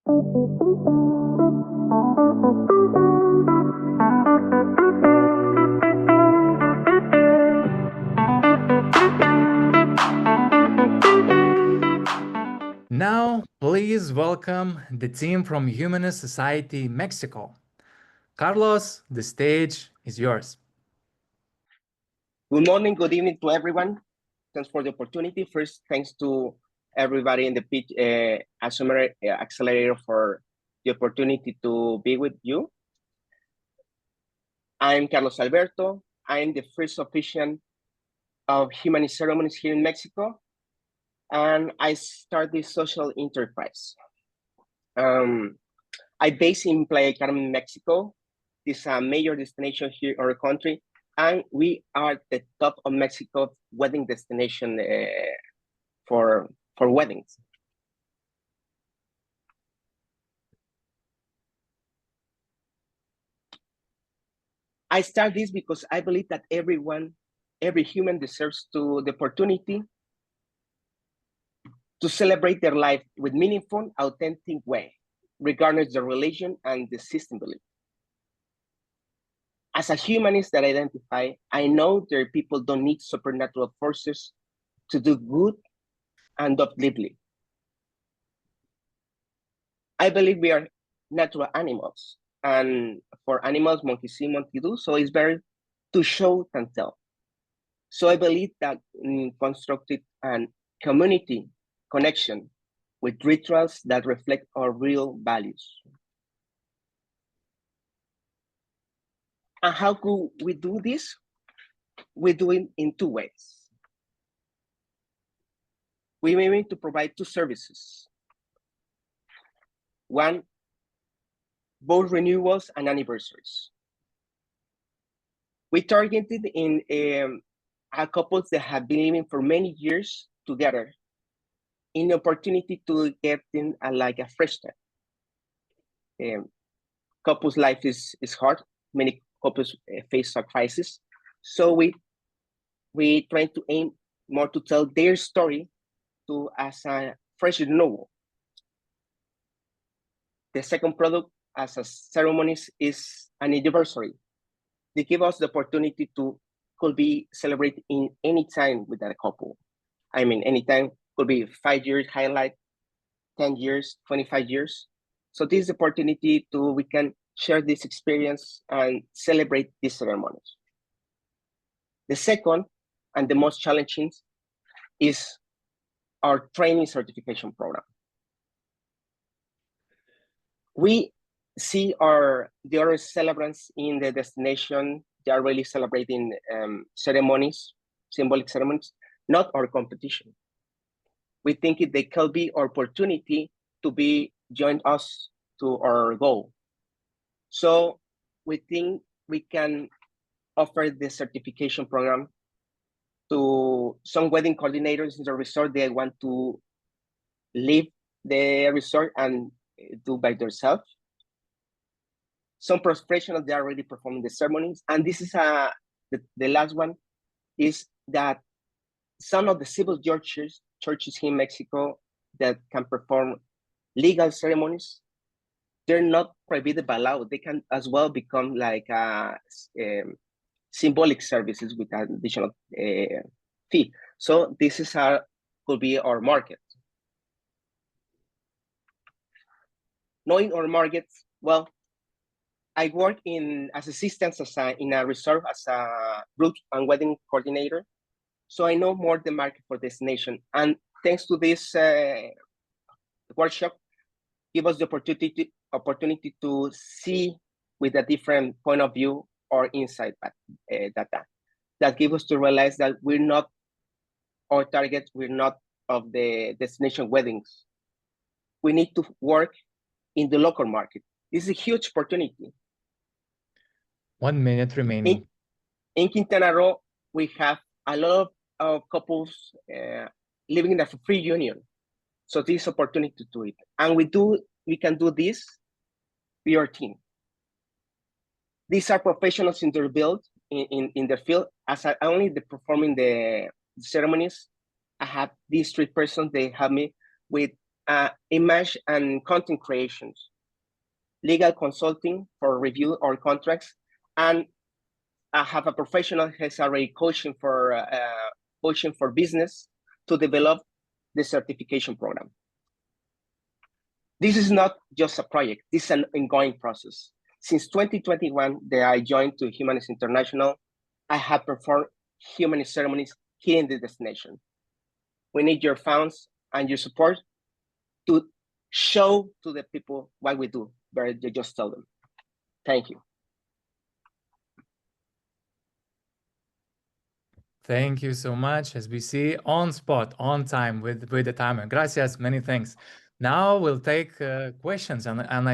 Now, please welcome the team from Humanist Society Mexico. Carlos, the stage is yours. Good morning, good evening to everyone. Thanks for the opportunity. First, thanks to everybody in the pitch Accelerator for the opportunity to be with you. I'm Carlos Alberto. I'm the first official of Humanist Ceremonies here in Mexico, and I start this social enterprise. I base in Playa Carmen, Mexico. This is a major destination here in our country, and we are the top of Mexico wedding destination for weddings. I start this because I believe that every human deserves the opportunity to celebrate their life with meaningful, authentic way, regardless of the religion and the system belief. As a humanist that identify, I know that people don't need supernatural forces to do good and upliftly. I believe we are natural animals, and for animals, monkey see, monkey do, so it's better to show than tell. So I believe that constructed and community connection with rituals that reflect our real values. And how could we do this? We do it in two ways. We aim to provide two services. One, both renewals and anniversaries. We targeted in couples that have been living for many years together in the opportunity to get in like a fresh start. Couples' life is hard. Many couples face a crisis. So we try to aim more to tell their story as a fresh renewal. The second product as a ceremonies is an anniversary. They give us the opportunity to could be celebrated in any time with that couple. I mean, anytime could be 5 years highlight, 10 years, 25 years. So this opportunity we can share this experience and celebrate these ceremonies. The second and the most challenging is our training certification program. We see the other celebrants in the destination, they are really celebrating ceremonies, symbolic ceremonies, not our competition. We think they could be opportunity to join us to our goal. So we think we can offer the certification program to some wedding coordinators in the resort. They want to leave the resort and do by themselves. Some professionals, they are already performing the ceremonies. And this is the last one is that some of the civil churches here in Mexico that can perform legal ceremonies, they're not prohibited by law. They can as well become like symbolic services with an additional fee. So this is could be our market. Knowing our markets, well, I work as assistant in a resort as a route and wedding coordinator. So I know more the market for destination. And thanks to this workshop, give us the opportunity to see with a different point of view or insight data that give us to realize that we're not our target, we're not of the destination weddings. We need to work in the local market. This is a huge opportunity. 1 minute remaining. In Quintana Roo, we have a lot of couples living in a free union. So this opportunity to do it. And we can do this with our team. These are professionals in their field, in their field. As I only performing the ceremonies, I have these 3 persons, they help me with image and content creations, legal consulting for review or contracts, and I have a professional who has already coaching for business to develop the certification program. This is not just a project, this is an ongoing process. Since 2021, that I joined to Humanists International, I have performed humanist ceremonies here in the destination. We need your funds and your support to show to the people what we do, but you just tell them. Thank you. Thank you so much. As we see, on spot, on time with the timer. Gracias, many thanks. Now we'll take questions, and I'm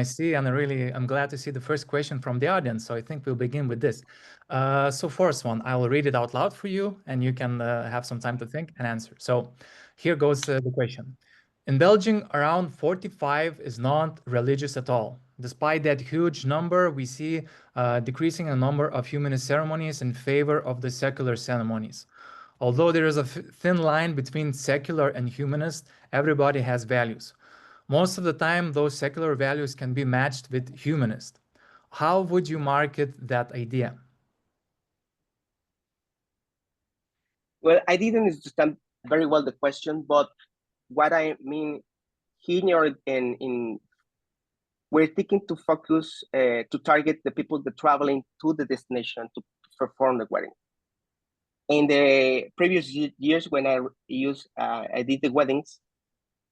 glad to see the first question from the audience. So I think we'll begin with this. So first one, I will read it out loud for you, and you can have some time to think and answer. So here goes the question. In Belgium, around 45 is not religious at all. Despite that huge number, we see decreasing a number of humanist ceremonies in favor of the secular ceremonies. Although there is a thin line between secular and humanist, everybody has values. Most of the time, those secular values can be matched with humanist. How would you market that idea? Well, I didn't understand very well the question, but what I mean here we're thinking to focus to target the people that traveling to the destination to perform the wedding. In the previous years, when I did the weddings,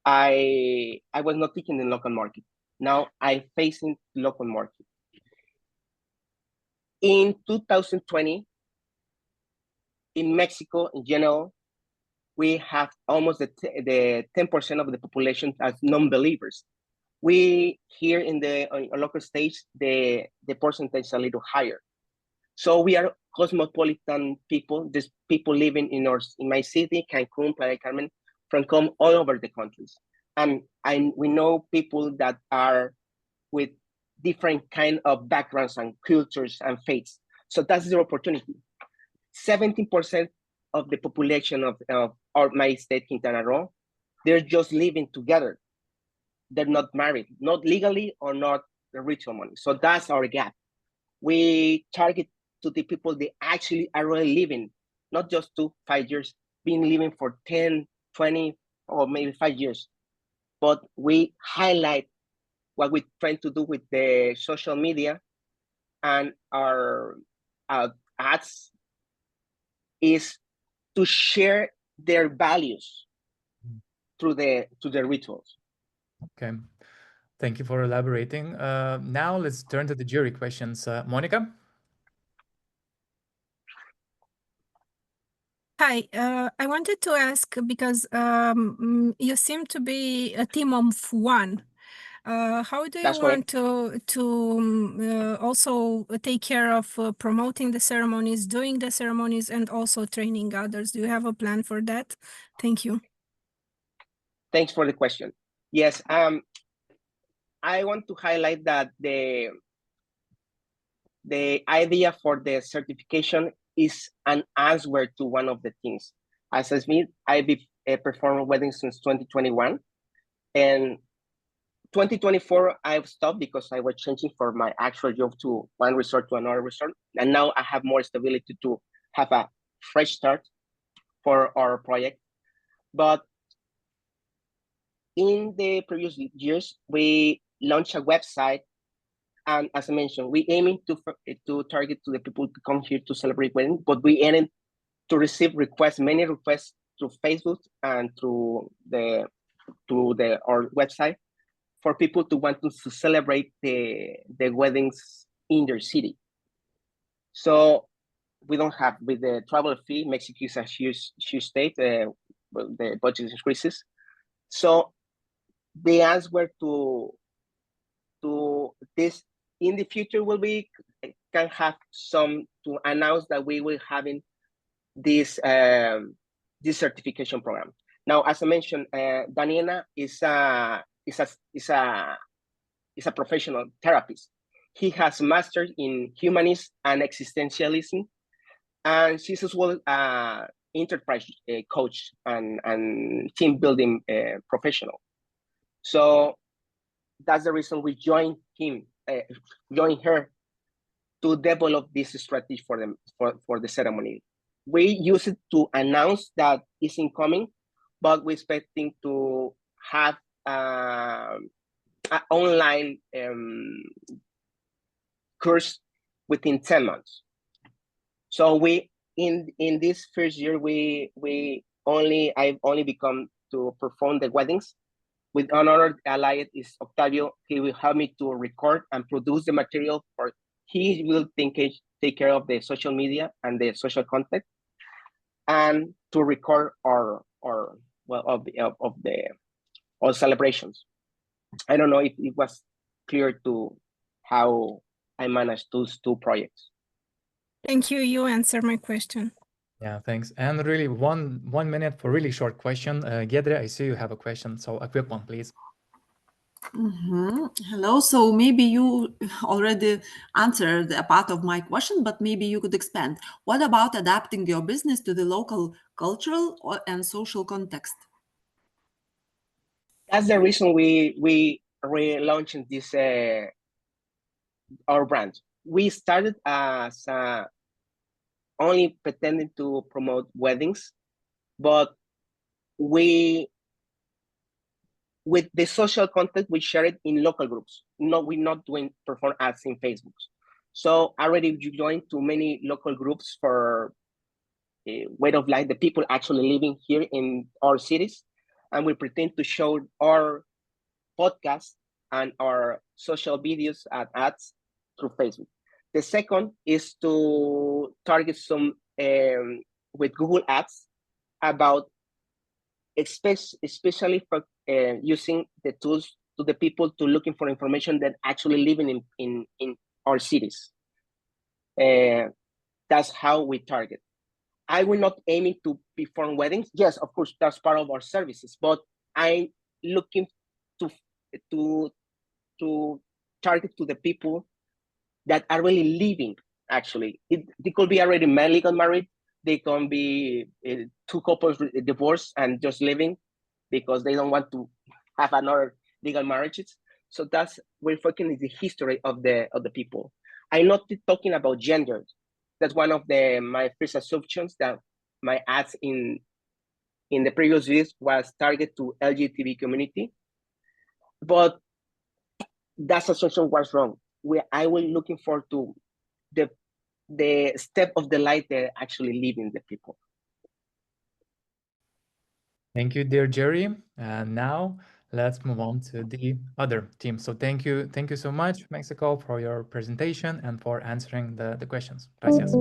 I was not thinking the local market. Now I'm facing local market. In 2020, in Mexico in general, we have almost the 10% of the population as non-believers. We here in the local stage, the percentage is a little higher. So we are cosmopolitan people. There's people living in my city, Cancun, Playa del Carmen, from all over the countries. And we know people that are with different kind of backgrounds and cultures and faiths. So that's the opportunity. 17% of the population of my state, Quintana Roo, they're just living together. They're not married, not legally or not the ritual money. So that's our gap. We target to the people that actually are really living, not just 2-5 years, been living for 10, 20, or maybe 5 years. But we highlight what we're trying to do with the social media and our ads is to share their values through the rituals. Okay, thank you for elaborating. Now let's turn to the jury questions. Monica? Hi, I wanted to ask because you seem to be a team of one. How do you want to also take care of promoting the ceremonies, doing the ceremonies, and also training others? Do you have a plan for that? Thank you. Thanks for the question. Yes, I want to highlight that the idea for the certification is an answer to one of the things. As I said, I've been performing weddings since 2021, and 2024 I've stopped because I was changing from my actual job to one resort to another resort, and now I have more stability to have a fresh start for our project. But in the previous years, we launched a website, and as I mentioned, we aiming to target to the people to come here to celebrate wedding, but we aiming to receive many requests through Facebook and through our website for people to want to celebrate the weddings in their city. So we don't have, with the travel fee, Mexico is a huge state, the budget increases. So the answer to this in the future will be, can have some to announce that we will having this certification program. Now, as I mentioned, Daniela is a professional therapist. He has a master's in humanism and existentialism, and she's as well enterprise coach and team building professional. So that's the reason we joined her to develop this strategy for them for the ceremony. We use it to announce that it's incoming, but we're expecting to have an online course within 10 months. So we in this first year I've only become to perform the weddings. With another ally is Octavio. He will help me to record and produce the material. He will take care of the social media and the social content, and to record our celebrations. I don't know if it was clear to how I managed those two projects. Thank you. You answered my question. Yeah, thanks. And really, one minute for really short question. Giedre, I see you have a question, so a quick one, please. Hello. So maybe you already answered a part of my question, but maybe you could expand. What about adapting your business to the local cultural and social context? That's the reason we relaunched this our brand. We started as only pretending to promote weddings, but with the social content, we share it in local groups. No, we're not doing perform ads in Facebook. So already you joined to many local groups for a way of life, the people actually living here in our cities, and we pretend to show our podcast and our social videos and ads through Facebook. The second is to target some with Google Ads about especially for using the tools to the people to looking for information that actually living in our cities. That's how we target. I will not aiming to perform weddings. Yes, of course, that's part of our services, but I'm looking to target to the people that are really living. Actually, they could be already legal married. They can be two couples divorced and just living because they don't want to have another legal marriages. So that's we're focusing on the history of the people. I'm not talking about gender. That's one of my first assumptions, that my ads in the previous years was targeted to LGBT community, but that assumption was wrong. I was looking forward to the step of the light that actually live in the people. Thank you, dear Jerry. And now let's move on to the other team. So thank you so much, Mexico, for your presentation and for answering the questions. Gracias.